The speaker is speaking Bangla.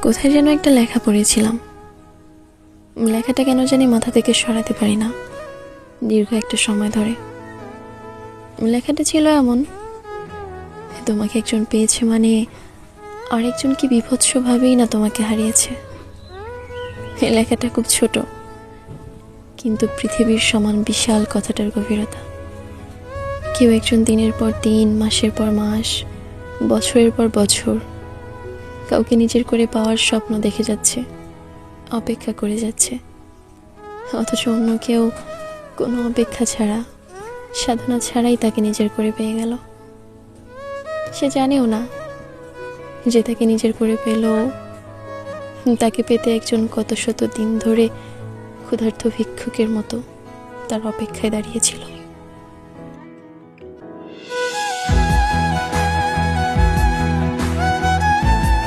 কোথায় যেন একটা লেখা পড়েছিলাম, লেখাটা কেন জানি মাথা থেকে সরাতে পারি না দীর্ঘ একটা সময় ধরে। লেখাটা ছিল এমন, তোমাকে একজন পেয়েছে মানে আরেকজন কি বিভৎসভাবেই না তোমাকে হারিয়েছে। এই লেখাটা খুব ছোট, কিন্তু পৃথিবীর সমান বিশাল কথাটার গভীরতা। কেউ একজন দিনের পর দিন, মাসের পর মাস, বছরের পর বছর কাউকে নিজের করে পাওয়ার স্বপ্ন দেখে যাচ্ছে, অপেক্ষা করে যাচ্ছে, অথচ অন্য কেউ কোনো অপেক্ষা ছাড়া, সাধনা ছাড়াই তাকে নিজের করে পেয়ে গেল। সে জানেও না যে তাকে নিজের করে পেল, তাকে পেতে একজন কত শত দিন ধরে ক্ষুধার্ত ভিক্ষুকের মতো তার অপেক্ষায় দাঁড়িয়েছিল।